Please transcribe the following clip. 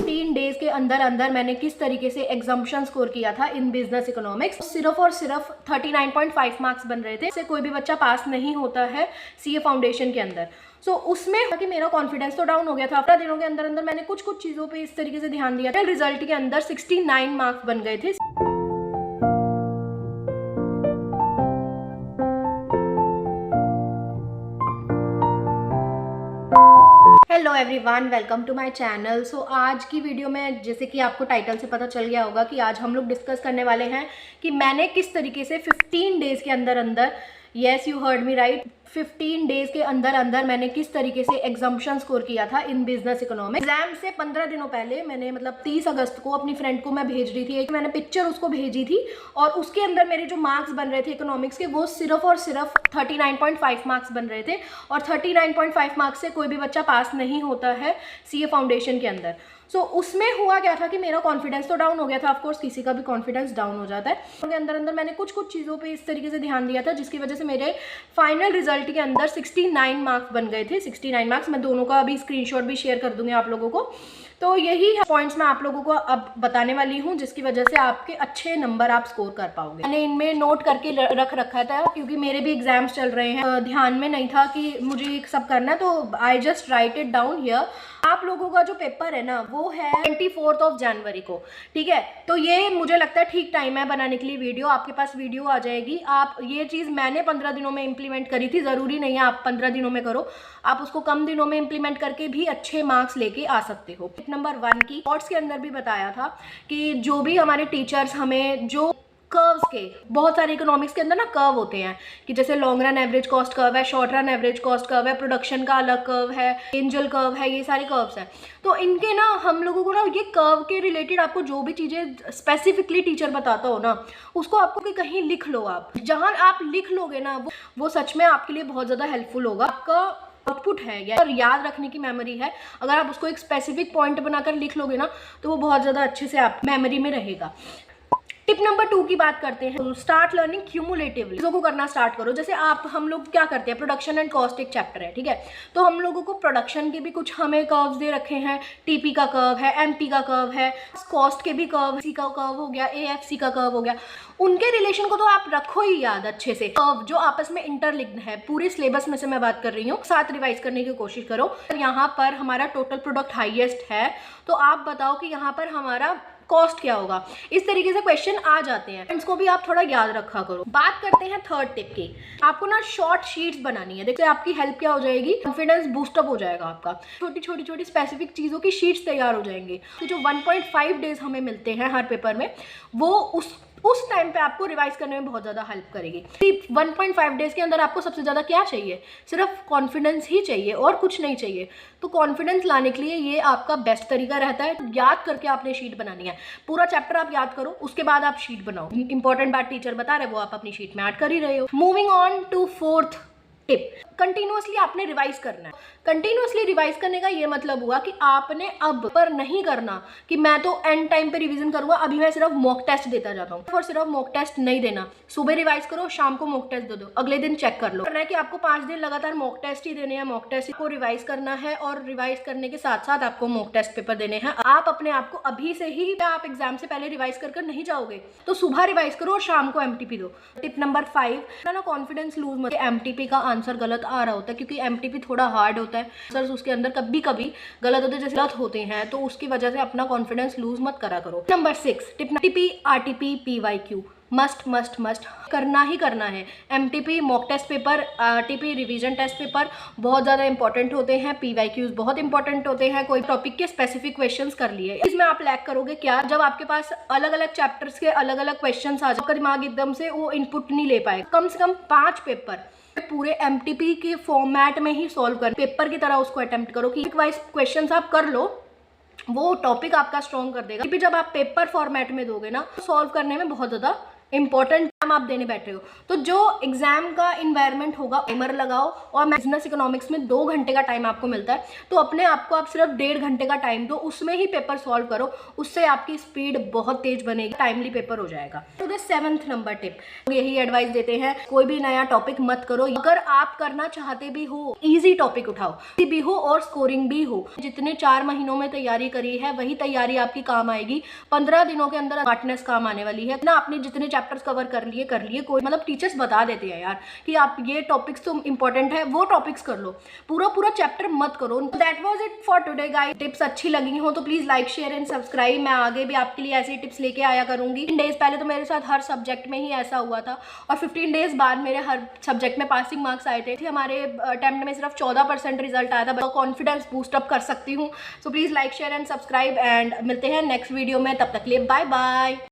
15 days के अंदर अंदर मैंने किस तरीके से एग्जाम्पशन स्कोर किया था इन बिजनेस इकोनॉमिक्स। सिर्फ और सिर्फ 39.5 मार्क्स बन रहे थे। इससे कोई भी बच्चा पास नहीं होता है सीए फाउंडेशन के अंदर। उसमें कि मेरा कॉन्फिडेंस तो डाउन हो गया था। 15 दिनों के अंदर अंदर मैंने कुछ चीज़ों पे इस तरीके से ध्यान दिया था, रिजल्ट के अंदर 69 मार्क्स बन गए थे। Hello everyone, welcome to my channel. आज की वीडियो में, जैसे कि आपको टाइटल से पता चल गया होगा, कि आज हम लोग डिस्कस करने वाले हैं कि मैंने किस तरीके से 15 डेज़ के अंदर अंदर, yes you heard me right, 15 days के अंदर अंदर मैंने किस तरीके से एग्जाम्पशन स्कोर किया था इन बिजनेस इकोनॉमिक्स। एग्जाम से 15 दिनों पहले मैंने 30 अगस्त को अपनी फ्रेंड को मैं भेज रही थी, मैंने पिक्चर उसको भेजी थी और उसके अंदर मेरे जो मार्क्स बन रहे थे इकोनॉमिक्स के, वो सिर्फ और सिर्फ 39.5 मार्क्स बन रहे थे। और 39.5 मार्क्स से कोई भी बच्चा पास नहीं होता है सीए फाउंडेशन के अंदर। उसमें हुआ क्या था कि मेरा कॉन्फिडेंस तो डाउन हो गया था। ऑफकोर्स किसी का भी कॉन्फिडेंस डाउन हो जाता है। उसके अंदर अंदर मैंने कुछ चीज़ों पे इस तरीके से ध्यान दिया था, जिसकी वजह से मेरे फाइनल रिजल्ट के अंदर 69 मार्क्स बन गए थे। 69 मार्क्स, मैं दोनों का अभी स्क्रीनशॉट भी शेयर कर दूंगी आप लोगों को। तो यही पॉइंट्स मैं आप लोगों को अब बताने वाली हूँ, जिसकी वजह से आपके अच्छे नंबर आप स्कोर कर पाओगे। मैंने इनमें नोट करके रख रखा था, क्योंकि मेरे भी एग्जाम्स चल रहे हैं। ध्यान में नहीं था कि मुझे सब करना है, तो I just right it down here. आप लोगों का जो पेपर है ना, वो है 24 जनवरी को, ठीक है। तो ये मुझे लगता है ठीक टाइम है बनाने के लिए वीडियो। आपके पास वीडियो आ जाएगी। आप ये चीज़ मैंने 15 दिनों में इम्प्लीमेंट करी थी। ज़रूरी नहीं है आप 15 दिनों में करो, आप उसको कम दिनों में इम्प्लीमेंट करके भी अच्छे मार्क्स लेके आ सकते हो। नंबर 1 की शॉर्ट्स के अंदर भी बताया था कि जो भी हमारे टीचर्स हमें जो कर्व्स के, बहुत सारे इकोनॉमिक्स के अंदर ना कर्व होते हैं, कि जैसे long run average cost curve है, short run average cost curve है, प्रोडक्शन का अलग कर्व है, एंजल कर्व है, ये सारे कर्व्स हैं। तो इनके ना हम लोगों को ना ये कर्व के रिलेटेड आपको जो भी चीज़ें स्पेसिफिकली टीचर बताता हो ना, उसको आपको कहीं लिख लो। आप जहाँ आप लिख लोगे ना, वो सच में आपके लिए बहुत ज़्यादा हेल्पफुल होगा। आपका आउटपुट है या याद रखने की मेमोरी है, अगर आप उसको एक स्पेसिफिक पॉइंट बनाकर लिख लोगे ना, तो वो बहुत ज़्यादा अच्छे से आप मेमोरी में रहेगा। टिप नंबर 2 की बात करते हैं। स्टार्ट लर्निंग क्यूमुलेटिवली, चीज़ों को करना स्टार्ट करो। जैसे हम लोग क्या करते हैं, प्रोडक्शन एंड कॉस्ट एक चैप्टर है, ठीक है। तो हम लोगों को प्रोडक्शन के भी कुछ हमें कर्व्स दे रखे हैं। टीपी का कर्व है, एमपी का कर्व है, कॉस्ट के भी कर्व, सी का कर्व हो गया, एएफसी का कर्व हो गया। उनके रिलेशन को तो आप रखो ही याद अच्छे से। कर्व जो आपस में इंटरलिंक्ड है, पूरे सिलेबस में से मैं बात कर रही हूँ, साथ रिवाइज करने की कोशिश करो। यहाँ पर हमारा टोटल प्रोडक्ट हाईएस्ट है, तो आप बताओ कि यहाँ पर हमारा कॉस्ट क्या होगा। इस तरीके से क्वेश्चन आ जाते हैं, इसको भी आप थोड़ा याद रखा करो। बात करते हैं थर्ड टिप की। आपको ना शॉर्ट शीट्स बनानी है। देखिए आपकी हेल्प क्या हो जाएगी, कॉन्फिडेंस बूस्टअप हो जाएगा आपका। छोटी स्पेसिफिक चीज़ों की शीट्स तैयार हो जाएंगे। तो जो 1.5 डेज हमें मिलते हैं हर पेपर में, वो उस टाइम पे आपको रिवाइज करने में बहुत ज़्यादा हेल्प करेगी। 1.5 डेज के अंदर आपको सबसे ज़्यादा क्या चाहिए, सिर्फ कॉन्फिडेंस ही चाहिए और कुछ नहीं चाहिए। तो कॉन्फिडेंस लाने के लिए ये आपका बेस्ट तरीका रहता है। याद करके आपने शीट बनानी है। पूरा चैप्टर आप याद करो, उसके बाद आप शीट बनाओ। इंपॉर्टेंट बात टीचर बता रहे, वो आप अपनी शीट में ऐड कर ही रहे हो। Moving on to 4th tip, continuously आपने रिवाइज करना है। कंटिन्यूअसली रिवाइज करने का ये मतलब हुआ कि आपने अब पर नहीं करना कि मैं तो एंड टाइम पे रिवीजन करूंगा, अभी मैं सिर्फ मॉक टेस्ट देता जाता हूँ। और सिर्फ मॉक टेस्ट नहीं देना, सुबह रिवाइज करो, शाम को मॉक टेस्ट दे दो, अगले दिन चेक कर लो। करना है कि आपको 5 दिन लगातार मॉक टेस्ट ही देने हैं। मॉक टेस्ट को रिवाइज करना है और रिवाइज करने के साथ साथ आपको मॉक टेस्ट पेपर देने हैं। आप अपने आप को अभी से ही, आप एग्जाम से पहले रिवाइज कर नहीं जाओगे, तो सुबह रिवाइज करो और शाम को एमटीपी दो। टिप नंबर 5, ना कॉन्फिडेंस लूज मत। एमटीपी का आंसर गलत आ रहा होता है, क्योंकि एमटीपी थोड़ा हार्ड होता है। आंसर्स उसके अंदर कभी कभी गलत होते हैं, जैसे गलत होते हैं, तो उसकी वजह से अपना कॉन्फिडेंस लूज मत करा करो। Number 6 tip, TP RTP PYQ must करना ही करना है। MTP mock test paper, RTP revision test paper बहुत ज़्यादा इंपॉर्टेंट होते हैं। पीवाईक्यूज बहुत इंपॉर्टेंट होते हैं। कोई टॉपिक के स्पेसिफिक क्वेश्चंस कर लिए, इसमें आप लैग करोगे क्या, जब आपके पास अलग अलग चैप्टर्स के अलग अलग क्वेश्चंस आ जाए, आपका दिमाग एकदम से वो इनपुट नहीं ले पाए। कम से कम 5 पेपर पूरे एमटीपी के फॉर्मेट में ही सॉल्व कर, पेपर की तरह उसको अटेम्प्ट करो कि वाइज क्वेश्चंस आप कर लो, वो टॉपिक आपका स्ट्रॉन्ग कर देगा। जब आप पेपर फॉर्मेट में दोगे ना, सॉल्व करने में बहुत ज़्यादा इंपॉर्टेंट एग्जाम आप देने बैठ रहे हो, तो जो एग्जाम का इन्वायरमेंट होगा, टाइमर लगाओ। और बिजनेस इकोनॉमिक्स में 2 घंटे का टाइम आपको मिलता है, तो अपने आप को आप सिर्फ 1.5 घंटे का टाइम दो, उसमें ही पेपर सॉल्व करो, उससे आपकी स्पीड बहुत तेज बनेगी, टाइमली पेपर हो जाएगा। तो द 7th नंबर टिप, यही एडवाइस देते हैं, कोई भी नया टॉपिक मत करो। अगर आप करना चाहते भी हो, इजी टॉपिक उठाओ, भी हो और स्कोरिंग भी हो। जितने 4 महीनों में तैयारी करी है वही तैयारी आपकी काम आएगी, 15 दिनों के अंदर स्मार्टनेस काम आने वाली है ना। आपने जितने चैप्टर्स कवर कर लिए कोई मतलब टीचर्स बता देते हैं यार कि आप ये टॉपिक्स तो इंपॉर्टेंट है, वो टॉपिक्स कर लो, पूरा चैप्टर मत करो। That was it for today guys. Tips अच्छी लगी हो तो please like share and subscribe. मैं आगे भी आपके लिए ऐसी टिप्स लेके आया करूंगी। 15 डेज पहले तो मेरे साथ हर सब्जेक्ट में ही ऐसा हुआ था, और 15 डेज बाद मेरे हर सब्जेक्ट में पासिंग मार्क्स आए थे। हमारे अटेम्प्ट में सिर्फ 14% रिजल्ट आया था। कॉन्फिडेंस बूस्ट अप कर सकती हूँ। So please like share and subscribe, and मिलते हैं नेक्स्ट वीडियो में। तब तक के लिए बाय बाय।